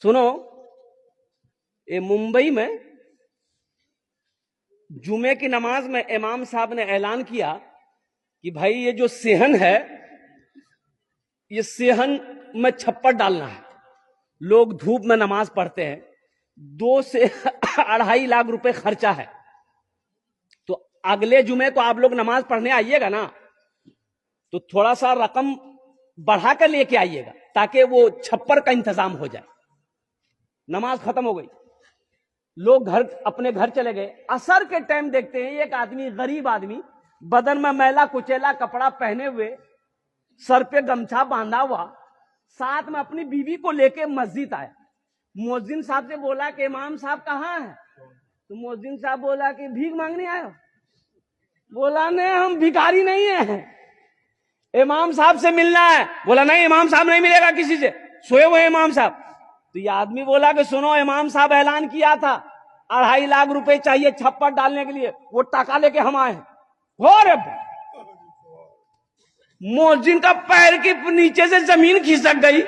سنو، یہ ممبئی میں جمعے کی نماز میں امام صاحب نے اعلان کیا کہ بھائی یہ جو صحن ہے، یہ صحن میں چھپر ڈالنا ہے. لوگ دھوپ میں نماز پڑھتے ہیں، 2 سے 2.5 لاکھ روپے خرچہ ہے. تو اگلے جمعے کو آپ لوگ نماز پڑھنے آئیے گا نا، تو تھوڑا سا رقم بڑھا کر لے کے آئیے گا تاکہ وہ چھپر کا انتظام ہو جائے. نماز ختم ہو گئی، لوگ اپنے گھر چلے گئے. عصر کے ٹائم دیکھتے ہیں ایک آدمی، غریب آدمی، بدن میں میلا کچیلا کپڑا پہنے ہوئے، سر پہ گمچھا باندھا ہوا، ساتھ میں اپنی بیوی کو لے کے مسجد آیا. مؤذن صاحب سے بولا کہ امام صاحب کہاں ہیں؟ تو مؤذن صاحب بولا کہ بھیک مانگنے آئے ہو؟ بولا نہیں، ہم بھکاری نہیں ہیں، امام صاحب سے ملنا ہے. بولا نہیں، امام صاحب نہیں ملے گا کسی سے، سوئے ہوئے امام صاحب. تو یہ آدمی بولا کہ سنو، امام صاحب اعلان کیا تھا 2.5 لاکھ روپے چاہیے چھپر ڈالنے کے لیے، وہ ٹکا لے کے ہم آئے ہیں. مؤذن کا پیر کے نیچے سے زمین کھسک گئی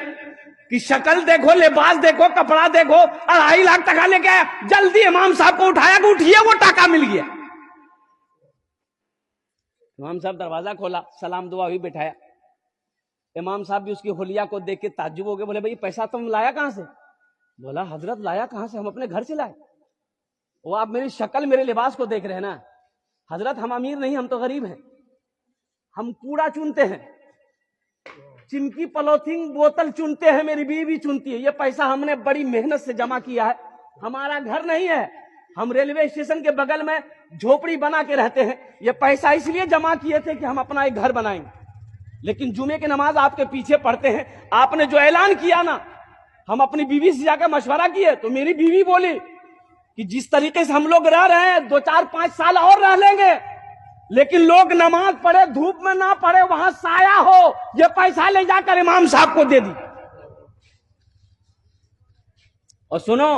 کہ شکل دیکھو، لباس دیکھو، کپڑا دیکھو، 2.5 لاکھ ٹکا لے کے آیا. جلدی امام صاحب کو اٹھایا کہ اٹھیے، وہ ٹکا مل گیا. امام صاحب دروازہ کھولا، سلام دعا ہوئی، بٹھایا. امام صاحب بھی اس کی حلیہ کو دیکھ کے تعجب ہو گئے. بولے بھائی پیسہ تم لایا کہاں سے؟ بولا حضرت لایا کہاں سے، ہم اپنے گھر سے لائے. وہ آپ میری شکل، میرے لباس کو دیکھ رہے ہیں نا. حضرت ہم امیر نہیں، ہم تو غریب ہیں، ہم کوڑا چنتے ہیں، چمکی پلوتھین بوتل چنتے ہیں، میری بیوی چنتی ہے. یہ پیسہ ہم نے بڑی محنت سے جمع کیا ہے، ہمارا گھر نہیں ہے، ہم ریلوے اسٹیشن کے بغل میں جھوپڑی بنا کے رہتے ہیں. یہ پیسہ اس لیے جمع کیے تھے کہ ہم اپنا ایک گھر بنائیں گے. لیکن جمعے کی نماز آپ کے پیچھے پڑھتے ہیں، آپ نے جو اعلان کیا نا، ہم اپنی بیوی سے جا کے مشورہ کیے تو میری بیوی بولی کہ جس طریقے سے ہم لوگ رہ رہے ہیں 2 4 5 سال اور رہ لیں گے، لیکن لوگ نماز پڑھے، دھوپ میں نہ پڑھے، وہاں سایہ ہو. یہ پیسہ لے جا کر امام صاحب کو دے دی. اور سنو،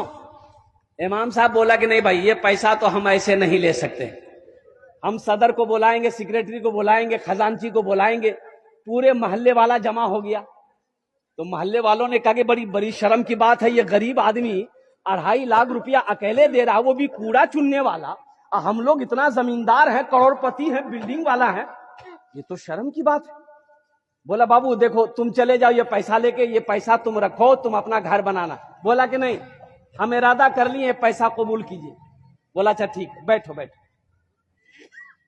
امام صاحب بولا کہ نہیں بھائی، یہ پیسہ تو ہم ایسے نہیں لے سکتے، ہم صدر کو بلائیں گے، سیکریٹری کو بلائیں گے، خزانچی کو بلائیں گے. پورے محلے والا جمع ہو گیا. تو محلے والوں نے کہا کہ بڑی شرم کی بات ہے، یہ غریب آدمی 2.5 لاکھ روپیہ اکیلے دے رہا، وہ بھی کوڑا چننے والا. ہم لوگ اتنا زمیندار ہیں، کروڑ پتی ہیں، بلڈنگ والا ہیں، یہ تو شرم کی بات ہے. بولا بابو دیکھو، تم چلے جاؤ یہ پیسہ لے کے، یہ پیسہ تم رکھو، تم اپنا گھر بنانا. بولا کہ نہیں، ہم ارادہ کر لیے، پیسہ قبول کیجیے. بولا اچھا ٹھیک، بیٹھو بیٹھو.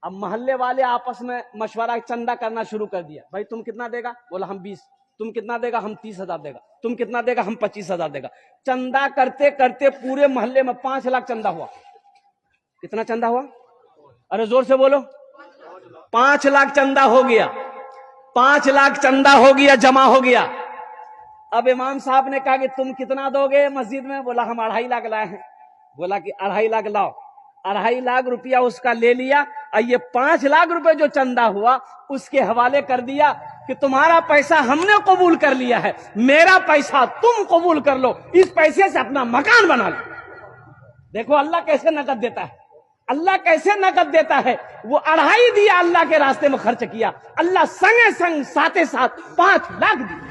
اب محلے والے آپس میں مشورہ چندہ کرنا شروع کر دیا. بھائی تم کتنا دے گا؟ بولا ہم 20. تم کتنا دے گا؟ ہم 30,000 دے گا. تم کتنا دے گا؟ ہم 25,000 دے گا. چندہ کرتے کرتے پورے محلے میں 5 لاکھ چندہ ہوا. کتنا چندہ ہوا؟ ارے زور سے بولو. 5 لاکھ چندہ ہو گیا. 5 لاکھ چندہ ہو گیا، جمع ہو گیا. اب امام صاحب نے کہا کہ تم کتنا دو گے مسجد میں؟ بولا ہم 2.5 لاکھ لائے ہیں. بولا کہ 2.5 لاکھ لاؤ. 2.5 لاکھ روپیہ اس کا لے لیا، اور یہ 5 لاکھ روپے جو چندہ ہوا اس کے حوالے کر دیا کہ تمہارا پیسہ ہم نے قبول کر لیا ہے، میرا پیسہ تم قبول کر لو، اس پیسے سے اپنا مکان بنا لو. دیکھو اللہ کیسے نقد دیتا ہے، اللہ کیسے نقد دیتا ہے. وہ 2.5 دیا، اللہ کے راستے میں خرچ کیا، اللہ سنگے سنگ ساتھ 5 لاکھ دیا.